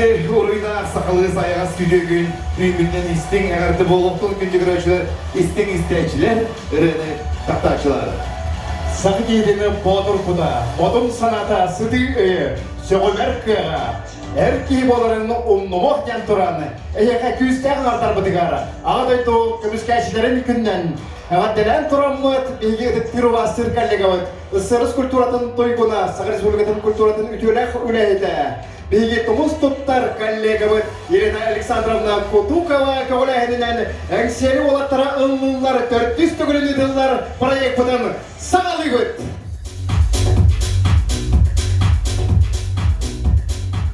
Ити урыйда сақалы саяға сүдегін үймінден істің әғарды болуқтың күнді көрәшілер істің істәчілер үрені тақтачылар. Сақы кейдені бодыр құда, бодым саната сүді өйі, сөғілер күйіға, әркей боларының ұмнымық ден тұраны, әйеқа күстәғін артар бұдығары, ағадайту көміскәшілерін күннен, әғадделен тұрамыд, бейге үтіктіру бастыр кәллегавыд, ұсырыс культуратын тойгуна, Сақы Республикатын культуратын үтіләқ үләйді. Бейге тұмыз тұттар коллегавыд Елена Александровна Кутукова көғіләйдінен Эңсиэли уолаттара ыллыыллар 400 түгілін етілдер проектпыдың сағалығыд.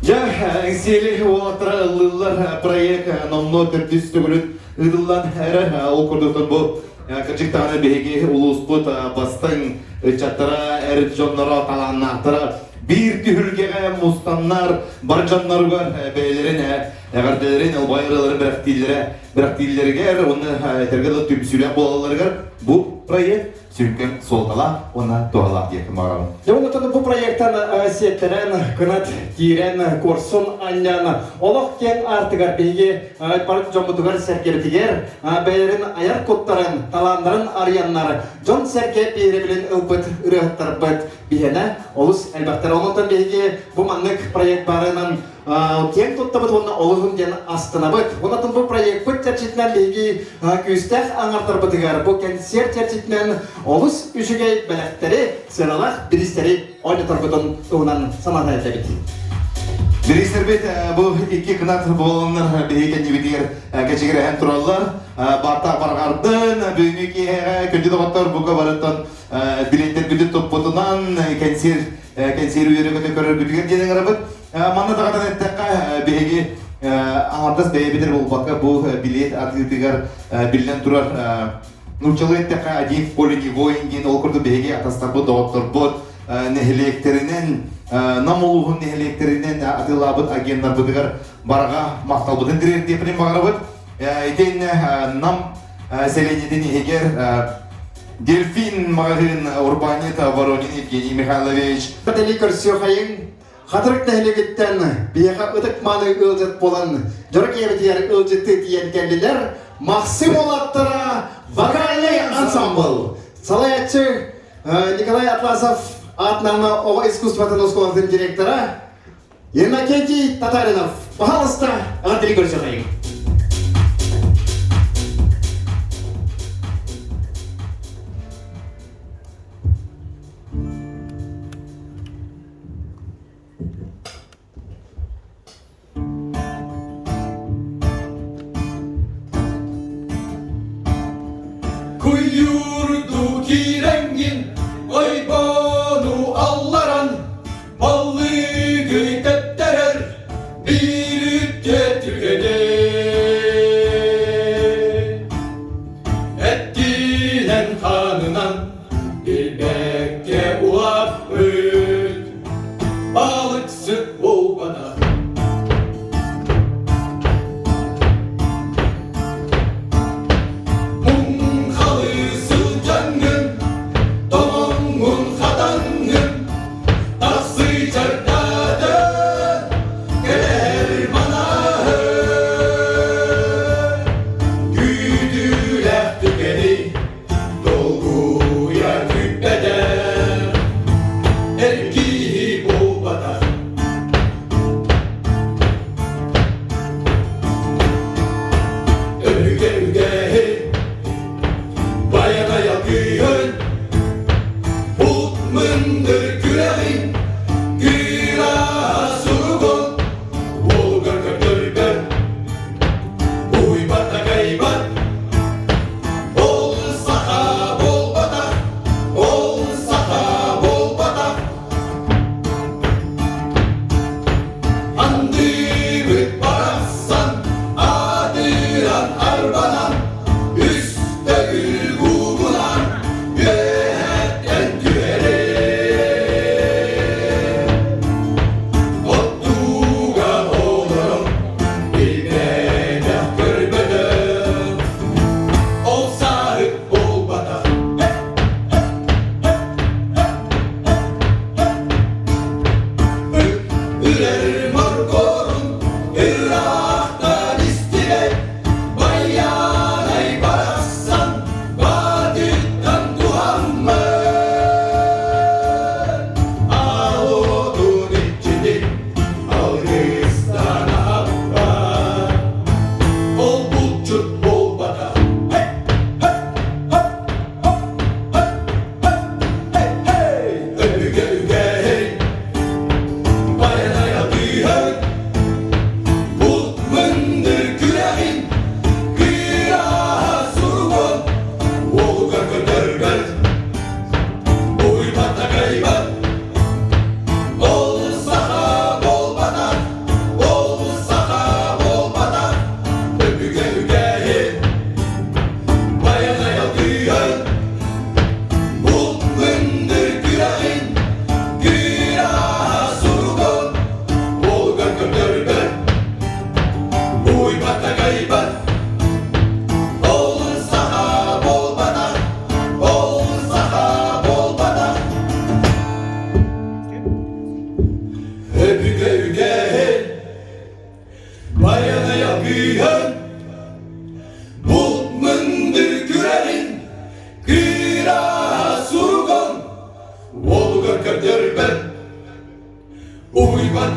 Эңсиэли уолаттара ыллыыллар проект номно 400 түгілін ұдылдан әрі ол күрдіктің бұл кірчіктағаны бейге ұлыспыт бастың чаттара әрі жонлары таланнақтары bir tühülgege mustanlar, barcanlarga beylerin, əğərdələrin, albayraların bıraktillere onu tergələ tübsülə bolalarga bu proyekt sürkün soltala, ona doğala yakın mağaram. Jonathan bu proyektan setteren, kınat giren, korsun anyan, olaq ken artıgar beyge park jombutugar serkertiger, beylerin ayar kodların, talanların arayanlar, jon serke beyrebilin ılbıt, ürühtар bıt bihene, olus elbaqtar onundan beyge bu manlık proyekt barının кен тұттабыт оны олығын ден астына бұд. Онатын бұл проект бұд тәрчетінен бейгі күстәқ аңартар бұдығар. Бұл концерт тәрчетінен олыс үшігей бәләқтері, сыналақ, бірістері ойнатар бұдын ұғынан санатай әтәбет. Бірістер бет бұл екі қынат болыныр бейген дебетігер кәчегер ән тұралар. Барта барғардың бүйінеке көнде доғаттар бұға бараттан билеттер бүді топ бұтынан концерт үйері көте көрір бүтігер денің арабыд. Мана тағадан әттәққа бейге аңардас бәйбедер бұл баққа бұл билет атығытығар білден тұрар нұрчалы әттәққа один в поле не воин ген ол күрді бейге атастар бұл доғаттар бұл нәхелектерінен намолуғын нәхелектерінен атылабыд агендар бұдығар барға мақтал бұдын дірер депінен бағарабыд. Етен нам сәленетін егер Дельфин Магазин Урбанит Воронин Евгений Михайлович. Қатали көрсеу қайын, қатырық нәхелегеттен бейға ұдық маны ұлжет болан, жұрық ебетер ұлжетті тиен кәлілер, Максим уолаттара вокальный ансамбл. Салаятчы Николай Атласов атнамы оға искусстватын ұсколардың директора Иннокентий Татаринов. Пожалуйста, қатали көрсеу қайын. Kuyurdu kirengin, oy bonu allaran, ballı gıytetterer, bir getirgede. Ettilen kanınan, bir bekke uap öt, balık sık bol bana. Halısı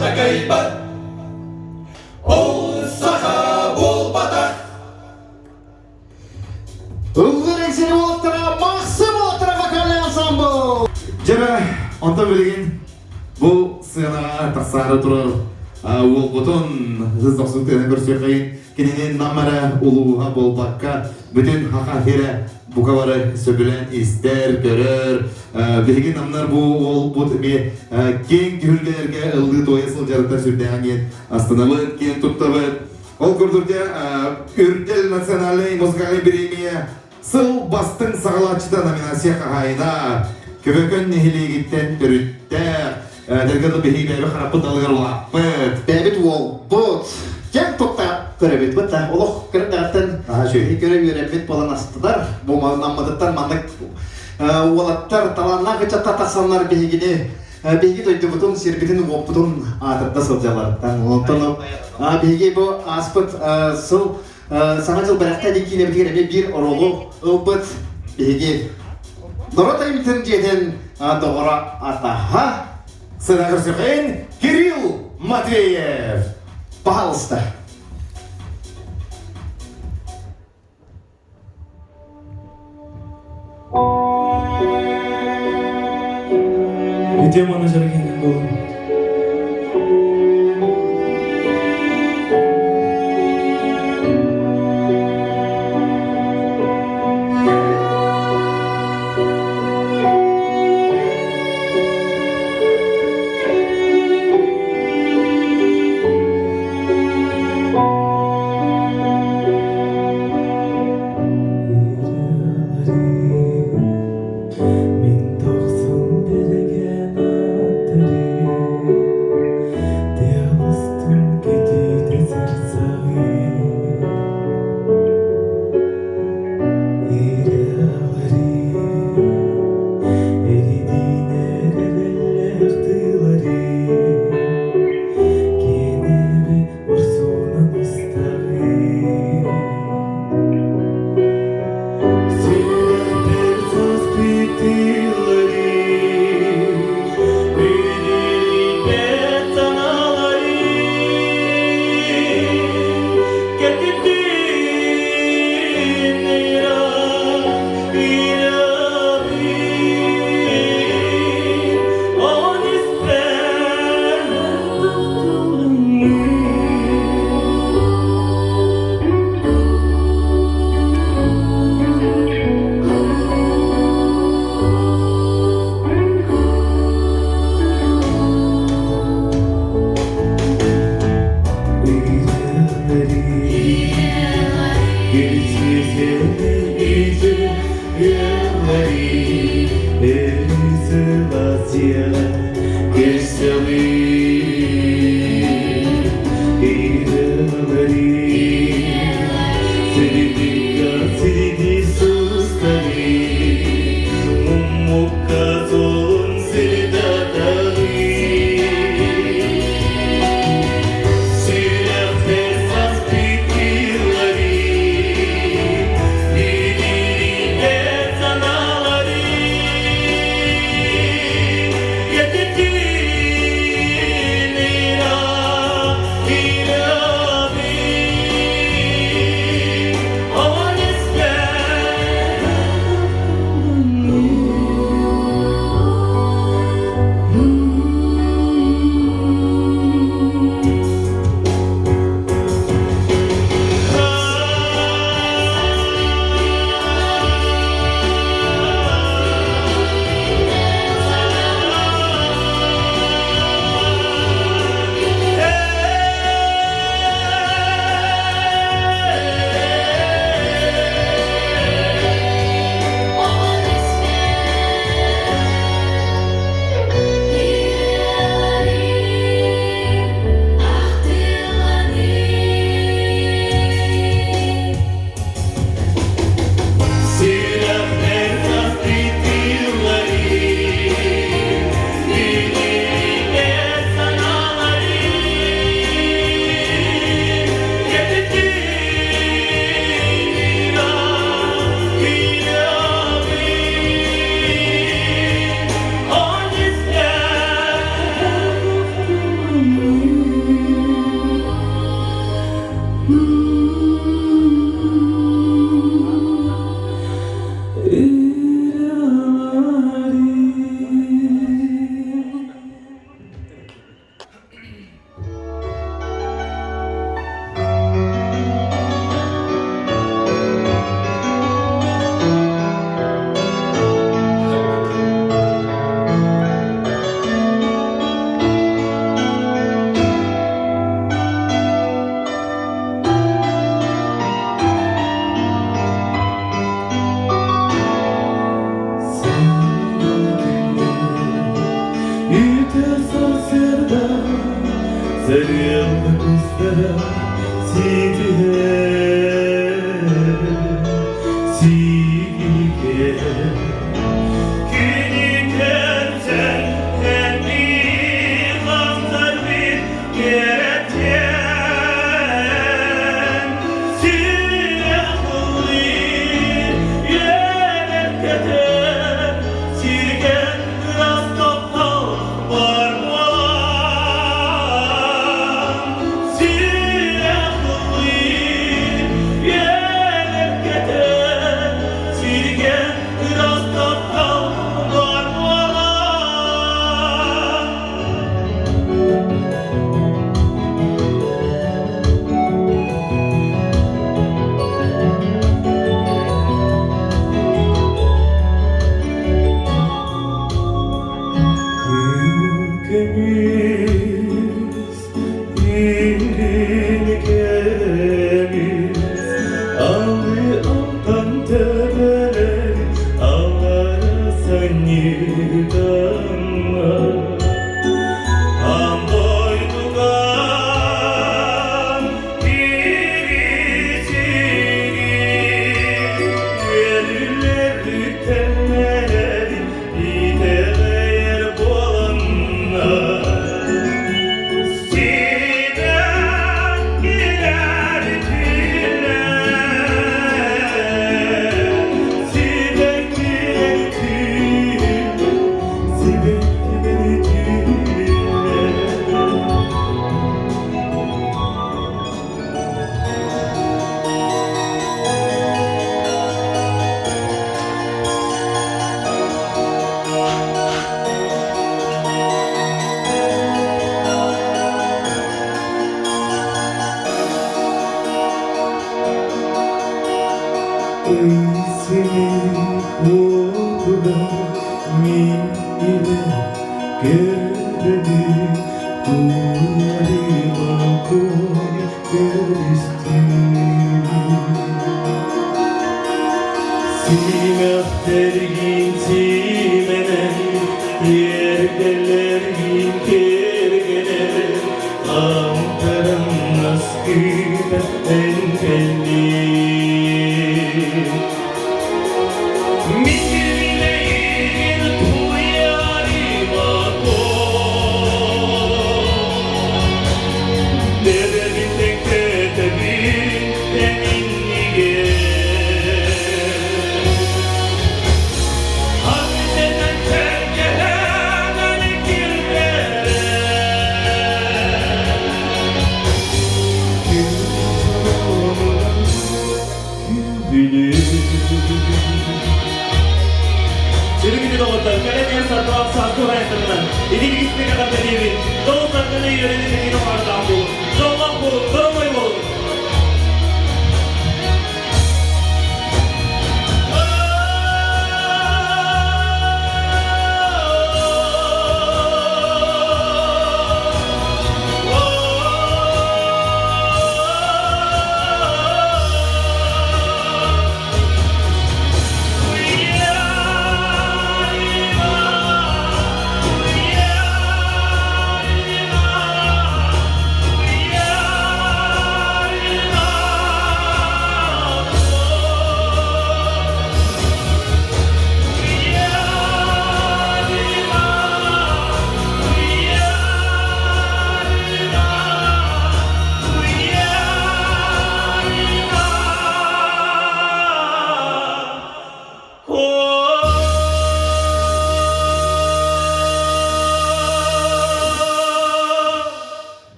takaybat Ol saha bol batak Ыллыыллар Эңсиэли уолаттара мақсы уолаттара вокальный ансамбль. Жара, онта билеген бұл сыйнаға тақсары тұрар ол бұтын зыздақсуқтығын көрсеқайын кененен намара ұлуға болбаққа бүтін хақа хері бұқавары сөбілен істер, көрір білген намнар бұл ол бұт кен күргелерге ылды тойы сыл жарықта сүрдеген кен астанабыт, кен тұттабыт ол көрдірде үрдел национальный музыкальный премия сыл бастың сағалатшыда номинация қағайына көбөкөн нехилегиттен төрүттер дергелы бехи бәбі қараппыт алығыр олаппыт Бәбіт ол бұт. Кем тұқта көребет бұт. Олық көріп көріп үйренбет болан астыдар. Намадыттар мандық уолаттар таланна ғыча татақсанлар бейгіне бейге тойды бұтын сербетін оппытын атырда сылжалар. Бейге бұл аспыт сыл саңа жыл бірақта декіне бітігер бір оролу ұлбыт бейге Дорота имтін жеден доғыра атаға сына көрсеқейін Кирилл Матвеев Пожалуйста. Теманы жаргенген болдым.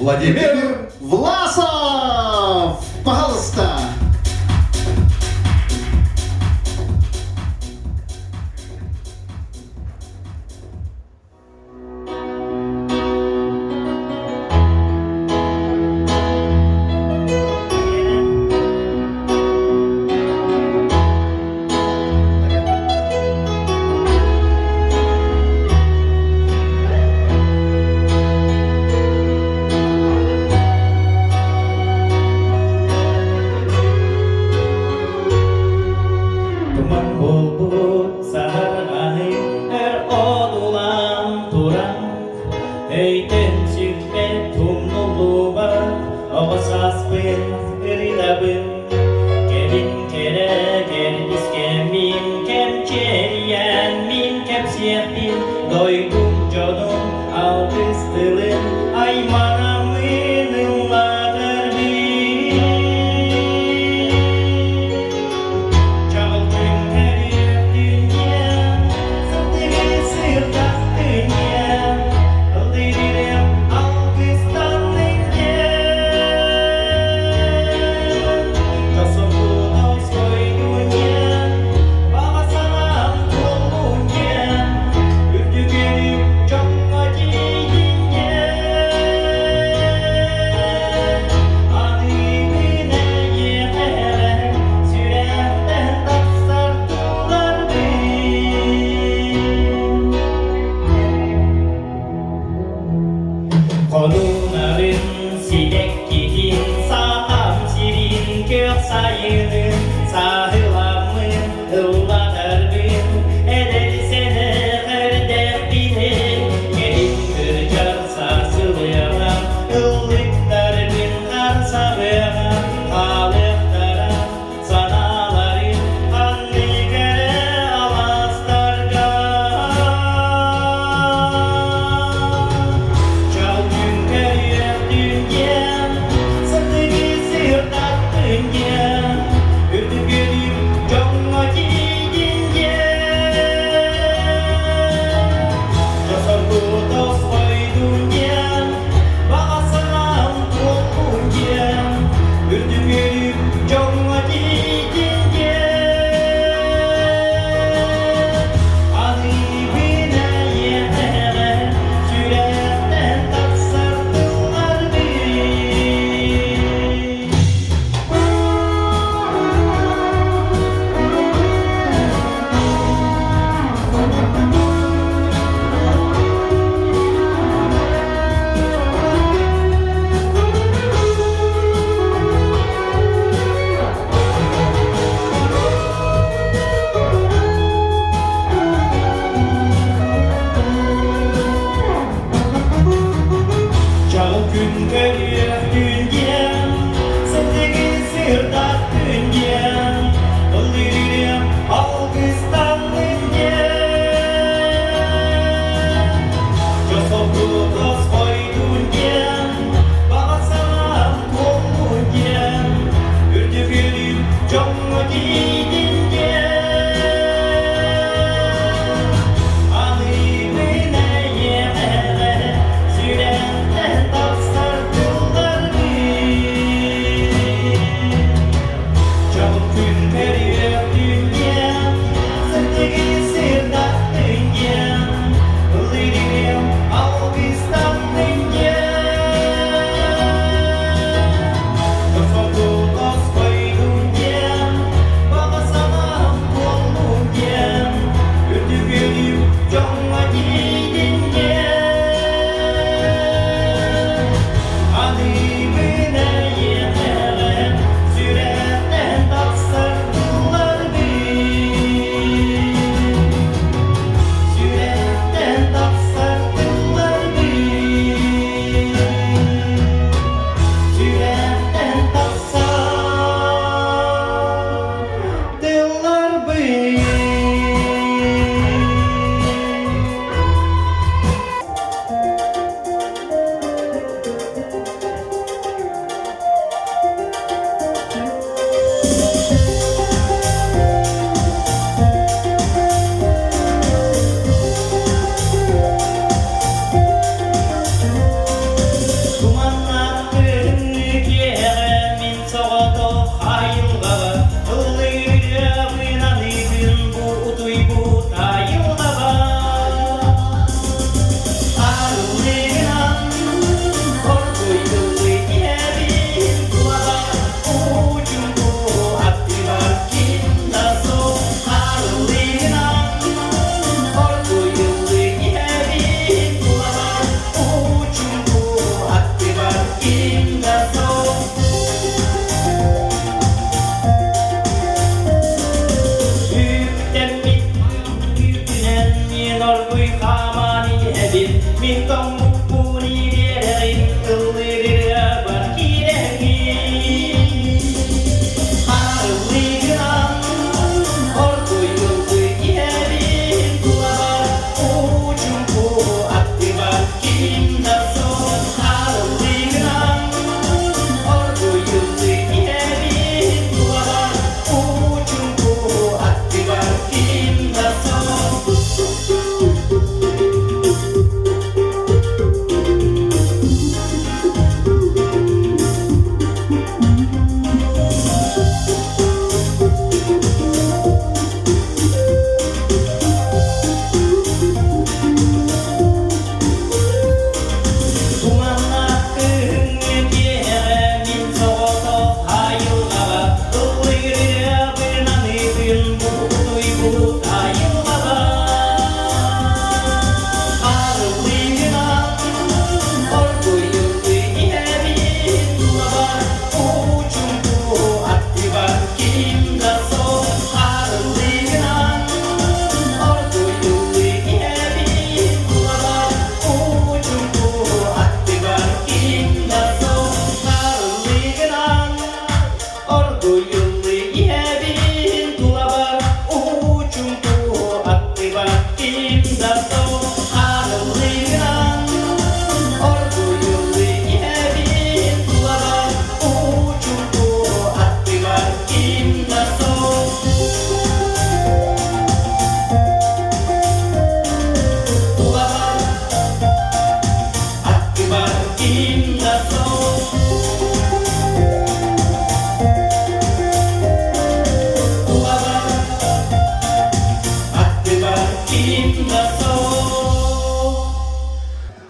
Владимир Власов! Пожалуйста!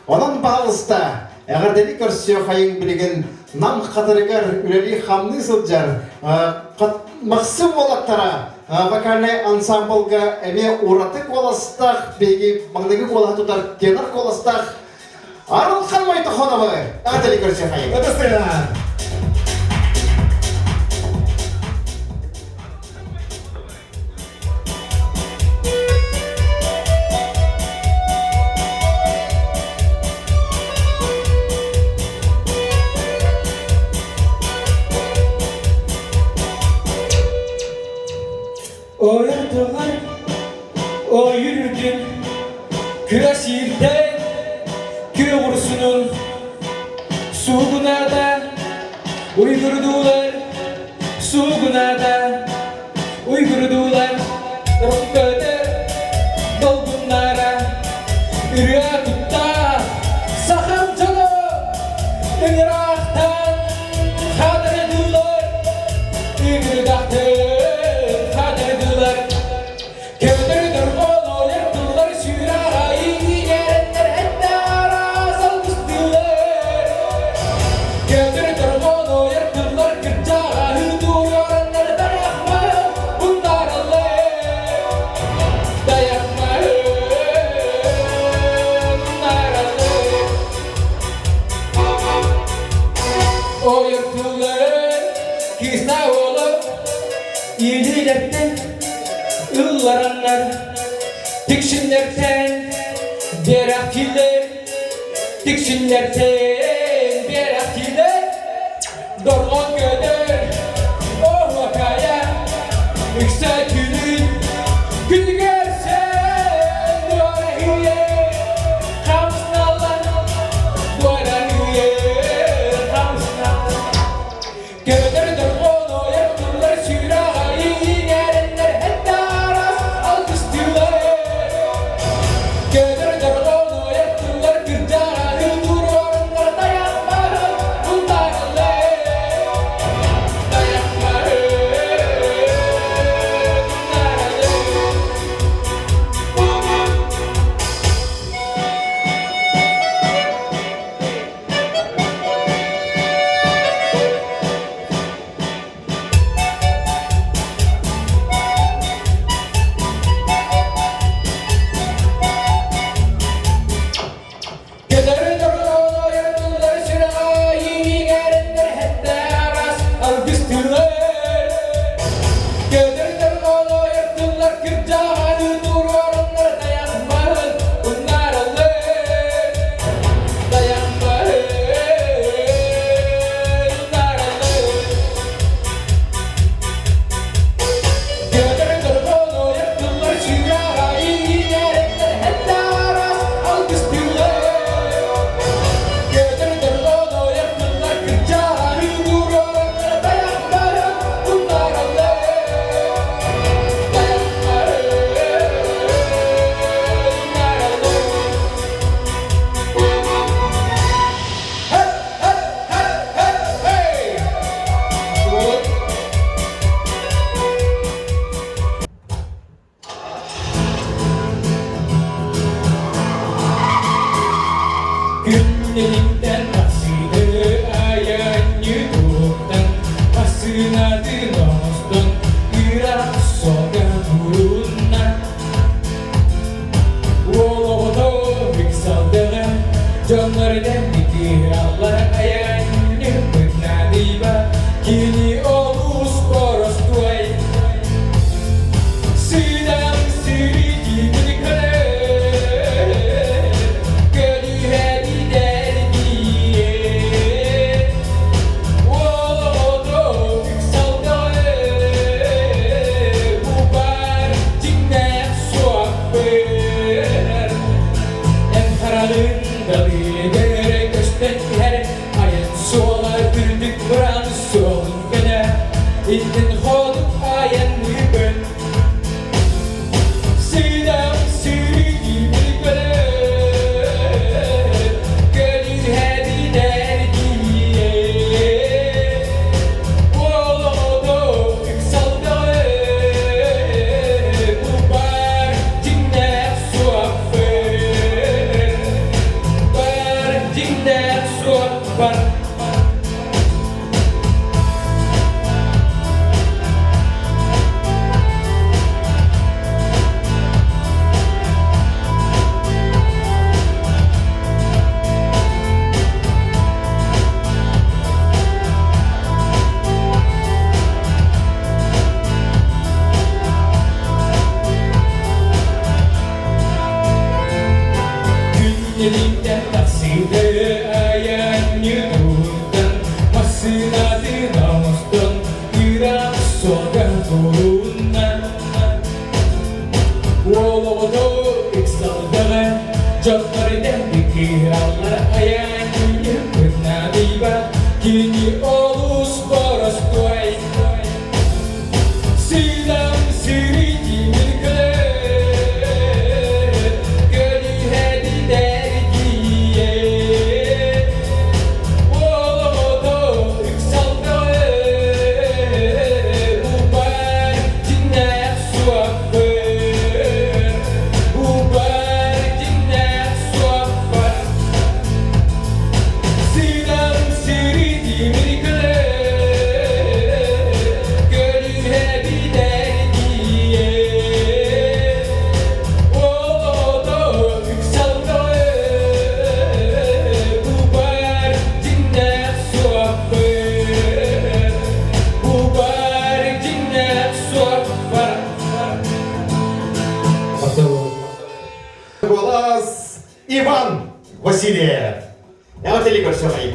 Onun bağlısta, eğerdeli körsiyo hayın bilgin nam katırıgar üreli hamni sılcar maqsı uolаттара вокальный ансамбльга эме ураты коластах беги маңдыгы кола тутар тенор коластах Арыл Ханмай Тахоновы, эğerdeli körsiyo hayın. Oyardılar, o yürürdüm Küresir'de, köy kursunun Suğuna da uydurdular Suğuna da uygurdular rokkadır dolgunlara ürüye tutta sahamcalı ünraktan kadırdılar ünraktan kadırdılar kevdirdir onu yaktılar sürahayı yerenler hatta razal kıstılar kevdirdir onu yaktılar kırcağı duyanlar dayakma bunlar Allah dayakma bunlar Allah o yaktılar kisna olup iyilikten ıllııllar tiksinlerden beraktiler tiksinlerden beraktiler dorgon göder oh vakaya yüksek günün gün görsen duvara hüye kamsınallar duvara hüye kamsınallar göder dorgonu yaktılar sürahayı yerenler hatta aras alkıştılar göder dorgonu yaktılar kırcağı duruyorlar dayanmalı bunlar Allah dayanmalı bunlar Allah Иван Васильев. Я вот или горсовый.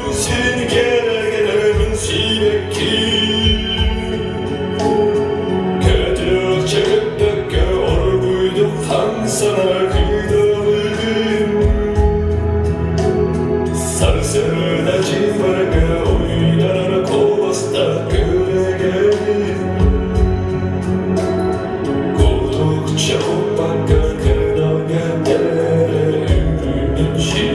күнсен керегелерін сүйбекки көтек чегітті оргуйды қаңсана күйдігін сарсырда жибарға ойдар қолыста көрегелін қолдық чауапқа кірдауға дәрі үмінші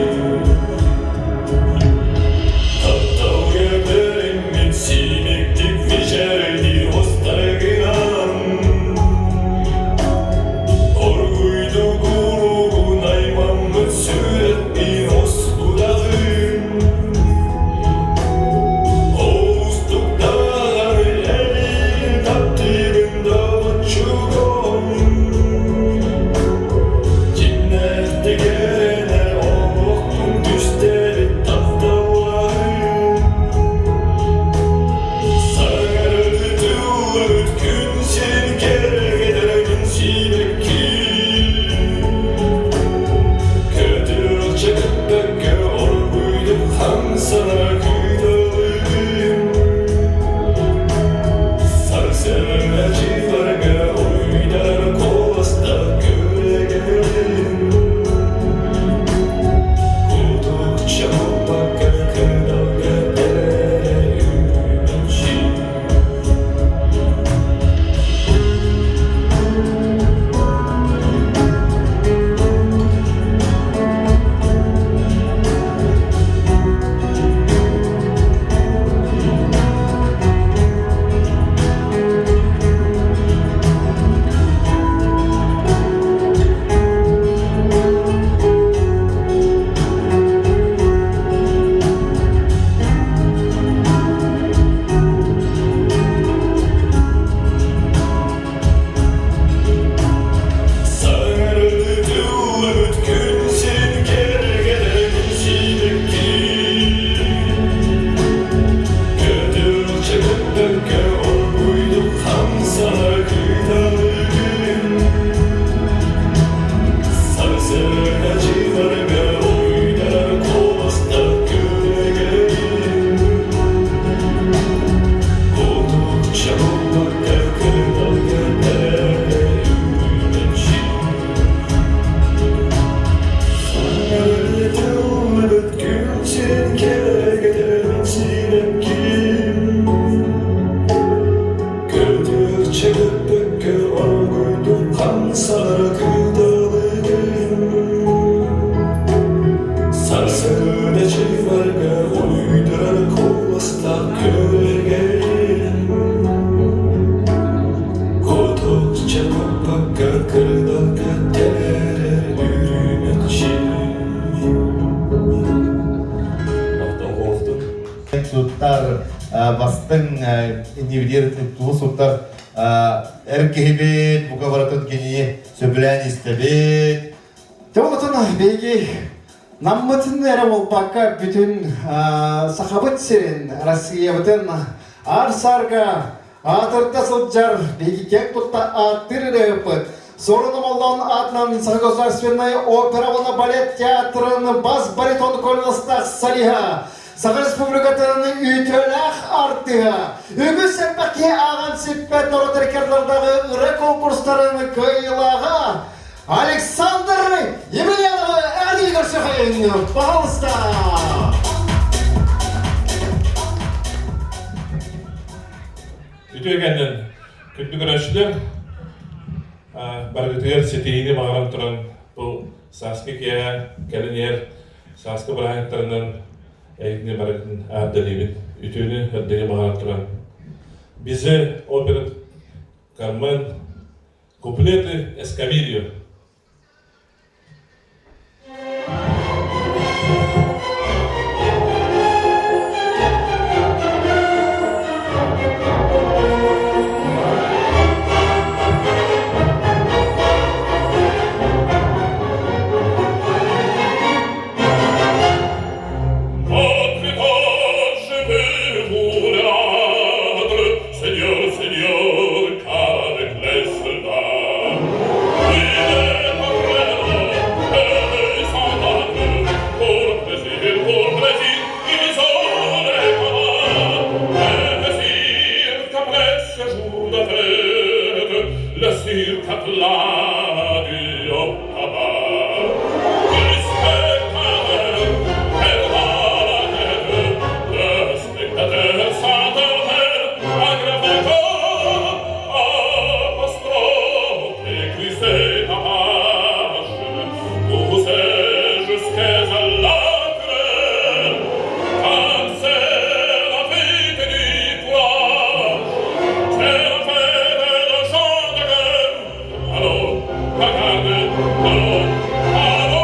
таптауға бәріммен сүймектік вежәрді остарғынан оргуйды құруғын аймамын сүретпен осқудағын оғыстықтағар әлін таптығын дауын чуғын Cinnettigene oğlum düşleri tahtavayım Sarı tüvüt günsin kere giderin sibekki Kötü çıkıttaki orguydum hamsana küydalıyım Sarsana civarga oynar kolasta köregelim Kulduk çabuk kırkırdaga dere ümünçi Sarı tüvüt günsin kere giderin sibekki Kötü çıkıttaki orguyduk hamsana küydalıyım Sarsana civarga oynar kolasta köregelim Koltuk çabuk kırkırdaga dere ümünçi Sarı tüvüt günsin kere giderin sibekki Kötü çıkıttaki orguyduk hamsana küydalıyım Sarsana civarga oynar kolasta köregelim Koltuk çabuk kırkırdaga dere ümünçi Tuttar bastın individual tuğu tuttar erkehibet bu kabaratın geniye söbülen istebet. Жолотон беги наммытын әрі олпаққа бүтін сақабыт серін Россия бүтін арсарға атырда сылджар беги кек тұтта аттыры өпіт. Сорыным олдан атынан Государственной оперованы балет театрын бас баритон колыстақ салиха. Саға республикатының үйтөләқ артыға. Үгі сәппәке аған сеппәт норотеркерлердағы ұры конкурстарын көйлаға. Александр Емельянова әрдей көрсеқайын. Пожалуйста. Ütüyegenden kötü görüşler bargıtıyar seteyini mağaran turan bu saskı kiya gelin yer saskı bıraktıranın eğitini bargıtın adelimin ütüyünü öddeni mağaran turan bize opera Carmen Complete Escamillo. Seigneur, avec les soldats, oui, le cirque-plat du haut-tabac. Le spectateur perdra la tête, le spectateur s'endormait, aggravateur, apostrophe, écrisé ta page, poussé jusqu'à l'acre, car c'est la fête du courage, c'est la fête des gens de guerre. Allons, regarde, allons, allons,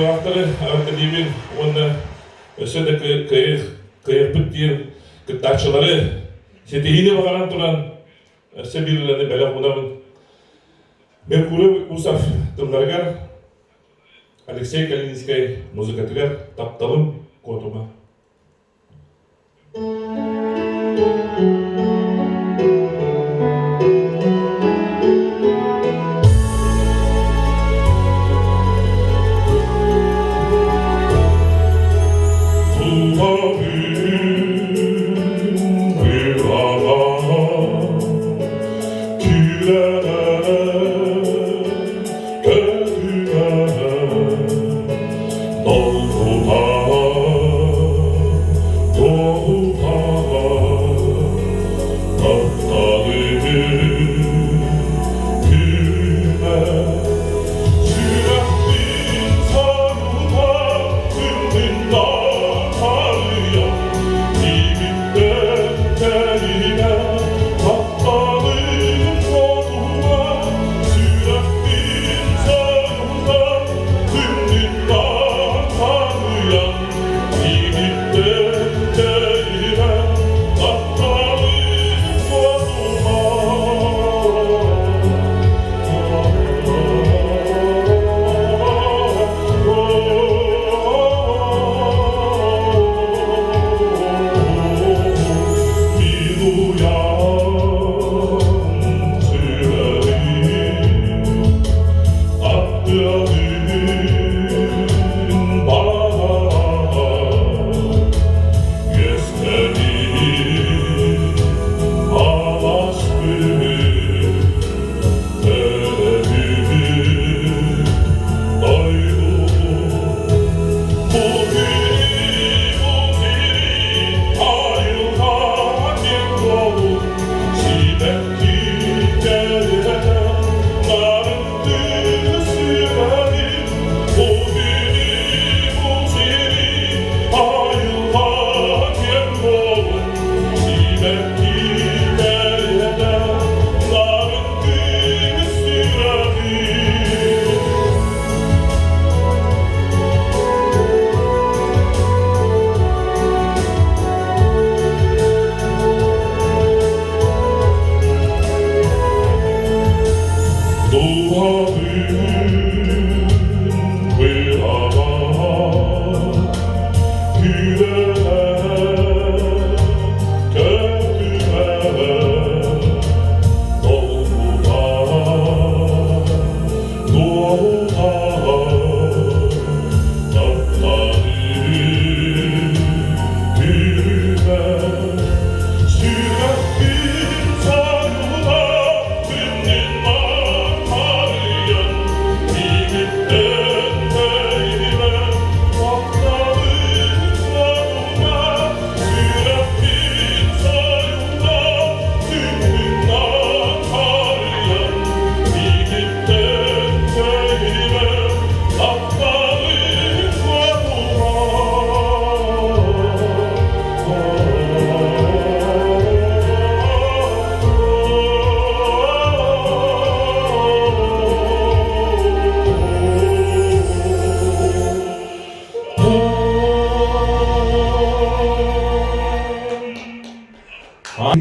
уолаттара академия онна өсөдө кыйырпыт дийин кыттачылары сетейине багаран туран себирлерни беле кунамын. Меркурий Усов тылдаргар Алексей Калининский музыкатыгар тапталым котума.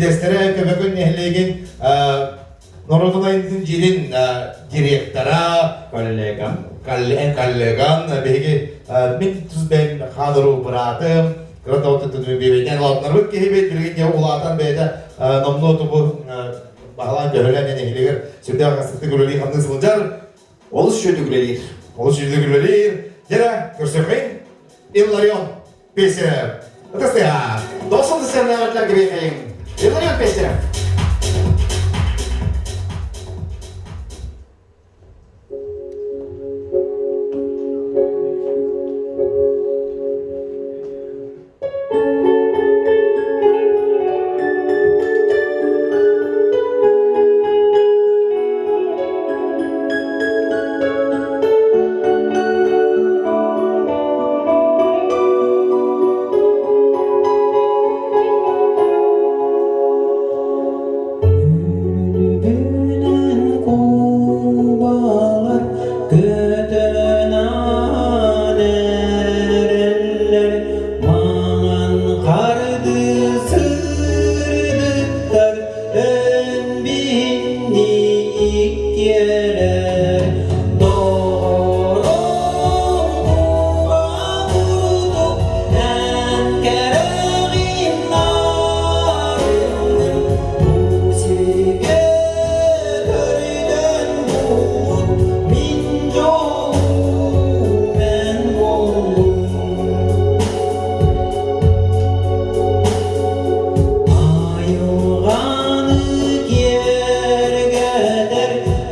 Destere köpekün nehlegin Norodunay'ın jirin direktara kallegan begi min tuz ben hadru bıraktım. Kırada oturttu bebeden latnar bak ki hebet birgin ya ulatan beyde namnotu bu bağlan göhlen nehleger şimdi akasıktı güleli kandı sılcar Олыс шөті күлелер. Olu şimdi güleli jere körsökmeyin illarion pesi Ötesi Досылды сәнді ғатла кірейін. Еларион пестерім.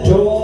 Yo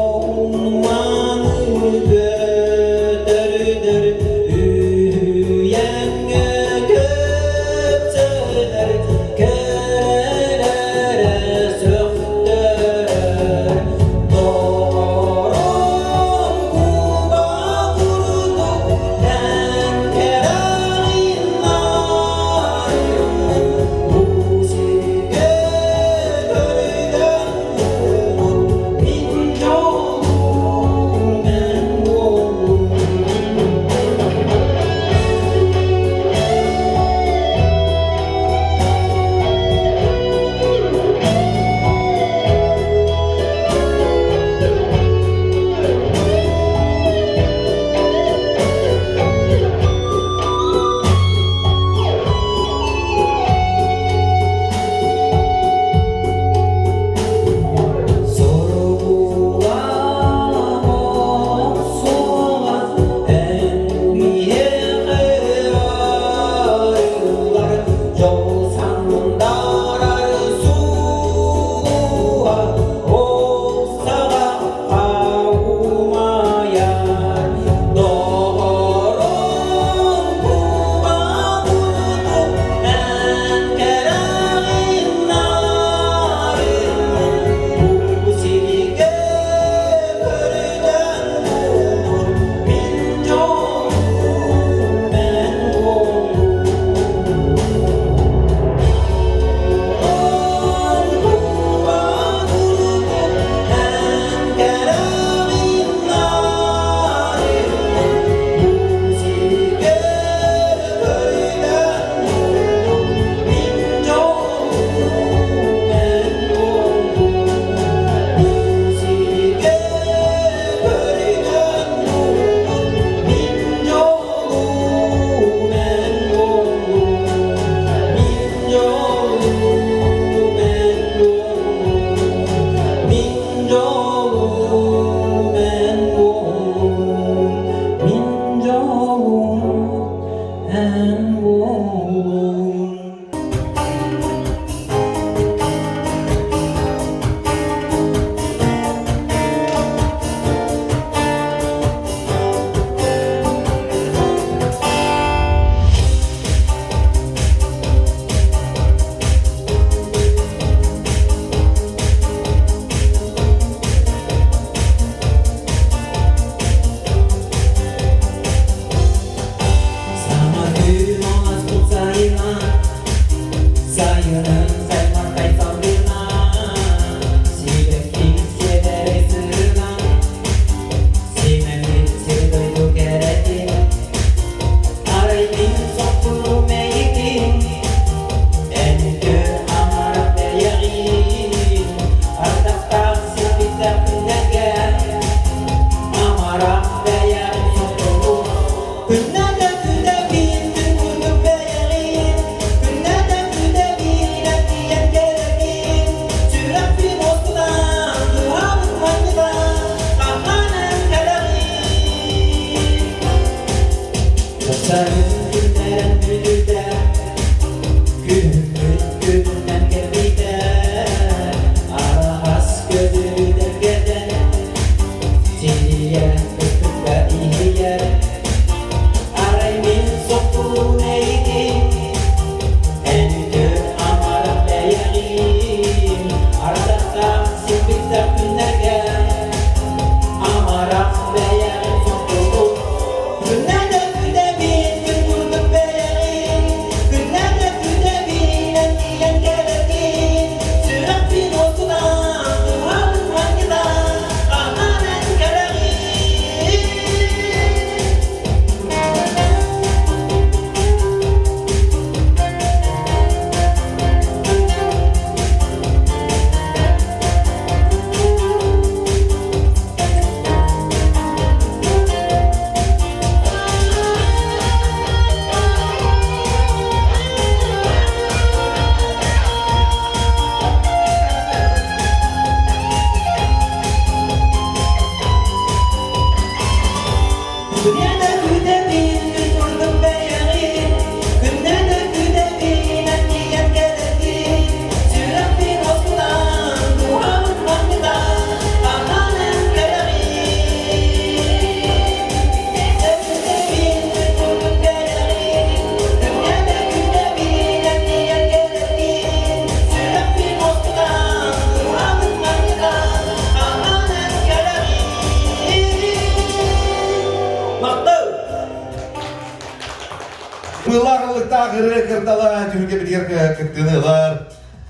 Ahırı kırdala Türkiye bir diğer kıttığınılar.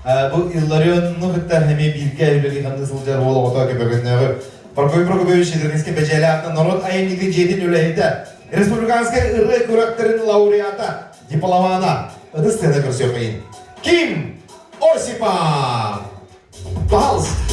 Bu ılларın nıhıttar hemi bilge evleri kandı sılcar oğlu otağı köpekönleri. Прокопий Щедриnsky beceli aktan народ ayın 7 ülkede Республиканская ыры курактырын лауреата дипломана ыды сцена көрсөкейин. Ким Осипов. Пожалуйста.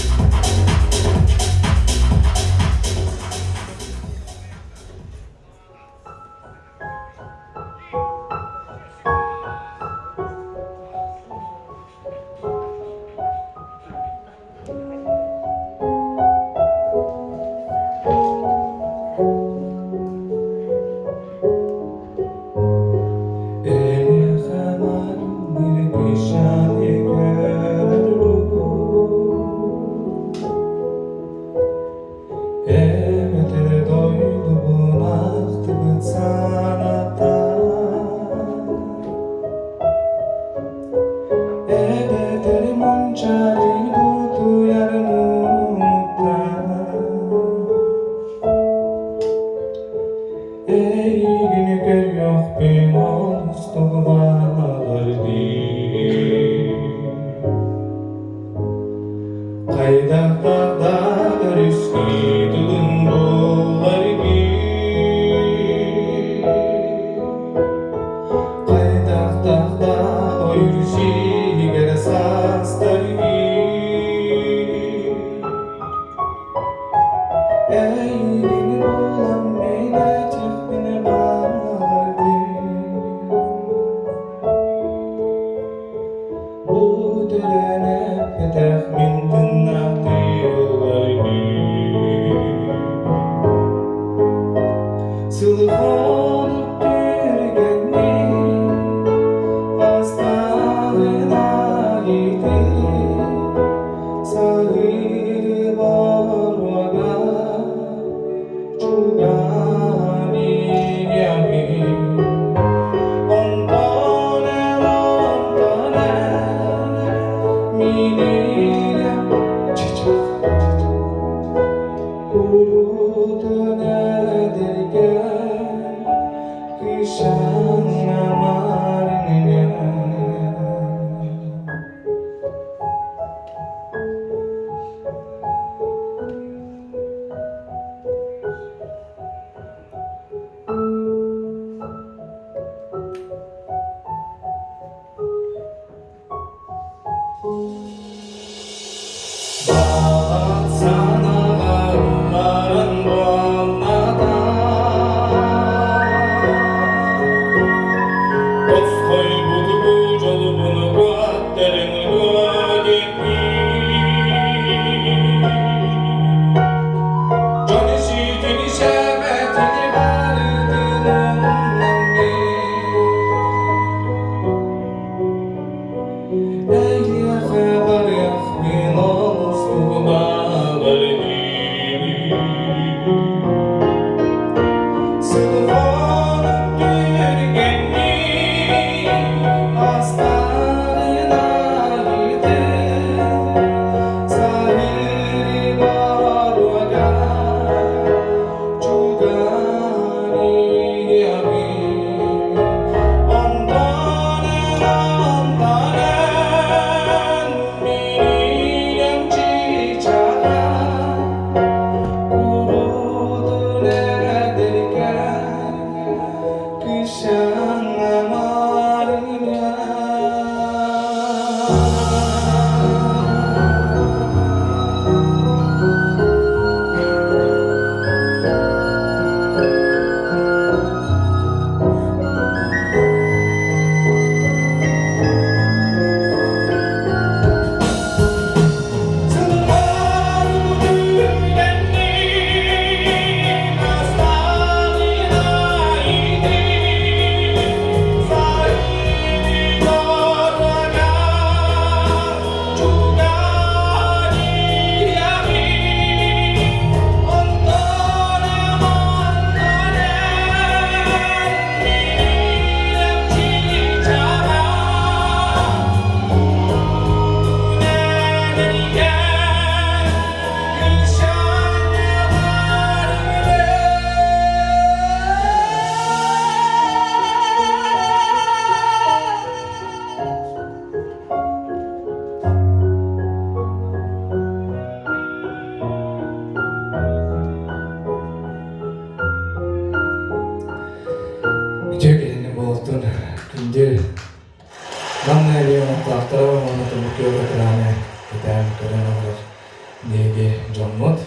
Johnmot.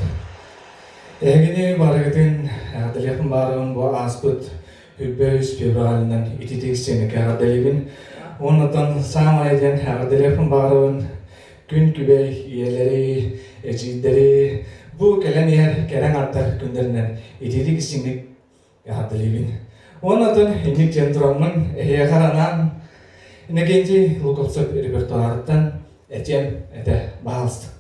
Egini baragatin hadaliyapun barun bu asput hübbeus febralinden ititiksin hadalibin. Ondan samayajan hadaliyapun barun gün kübe yeleri ecidleri bu kelen yer keren atar günderinden ititiksin hadalibin. Ondan inik centrumның ehekaranan negenci lukopsop repertuardan etjem ete balst.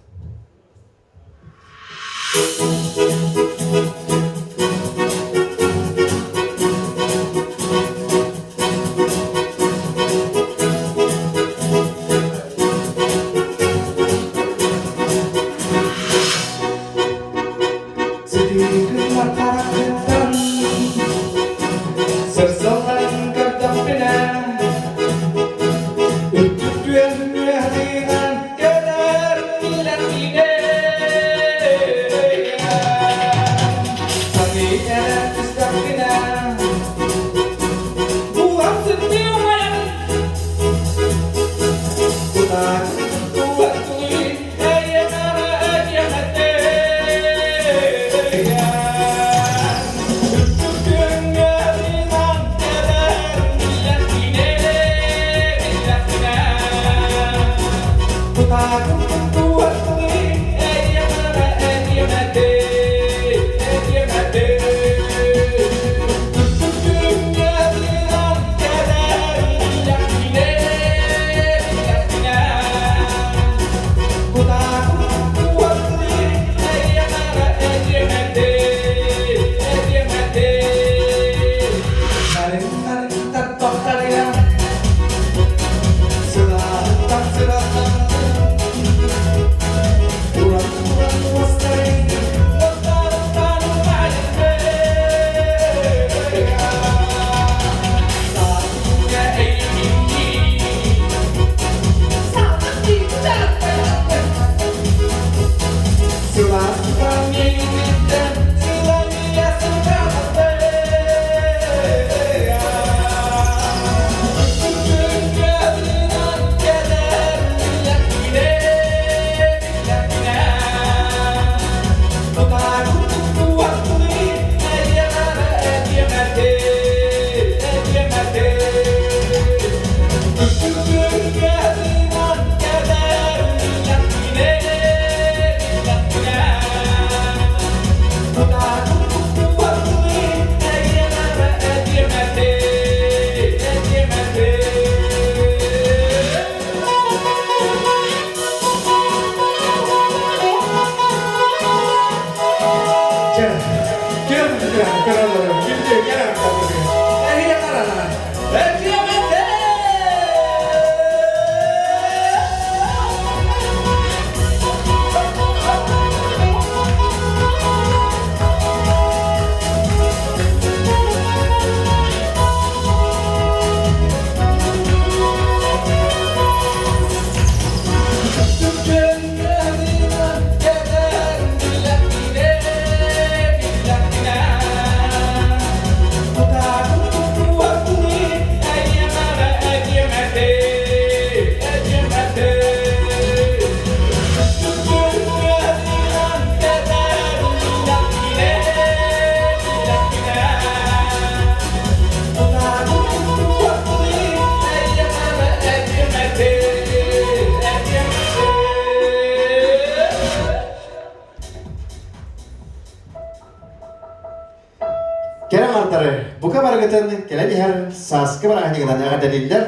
Buka baragatan kelen her saske baraganya kita ada dalilnya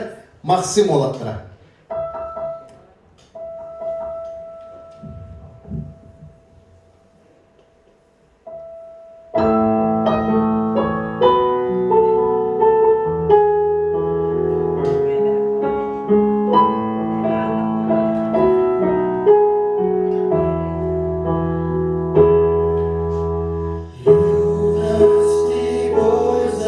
maksim uolаттара. Boys,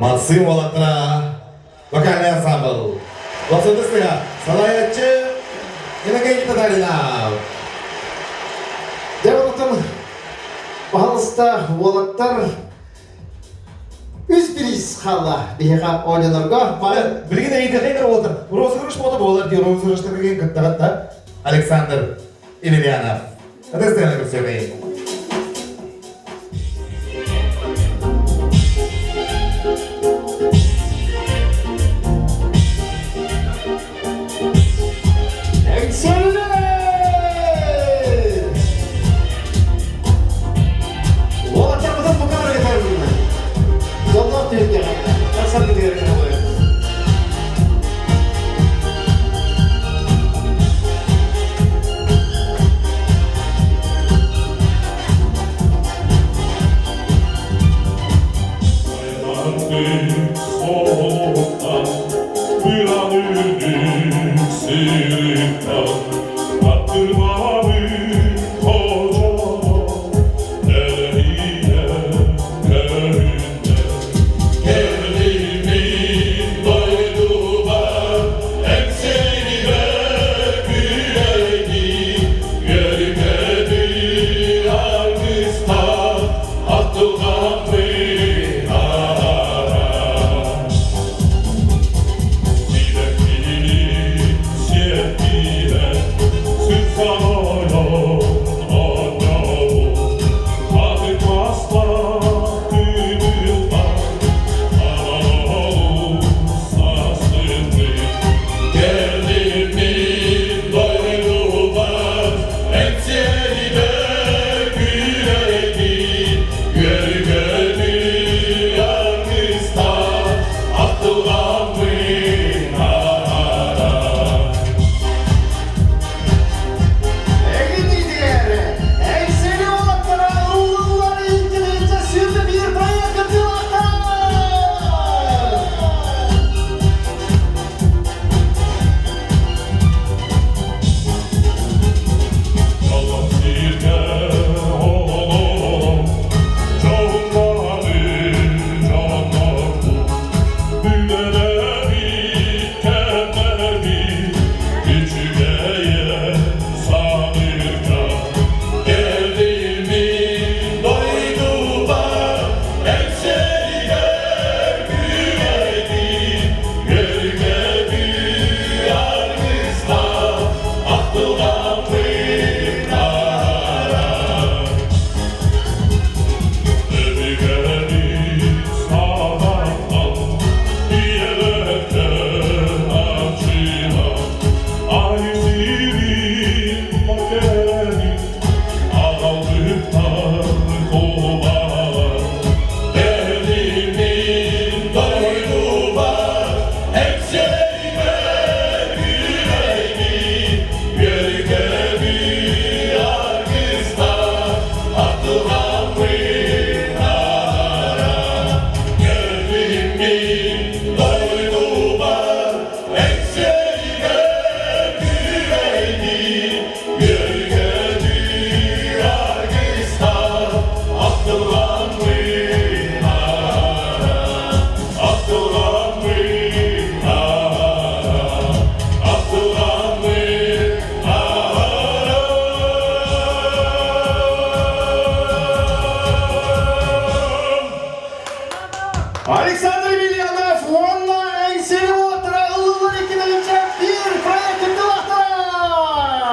Максим уолаттара вокальный ансамбль. Лосодыстыга салаятчы Инагей Татарина. Девонотын бағалыста уолаттар үз біріс қала бейға ойнанырға. Білген әйдіғейдер отыр. Розыгрыш боты болар дей, розыгрышты деген күттіғатта Александр Емельянов. Әдестен көрсөйін. Эңсиэли! Уолаттар бұдан бұқар етер бұны. Жолдақ түйінге қайда. Қасар кетер екен олай. Александр Емельянов,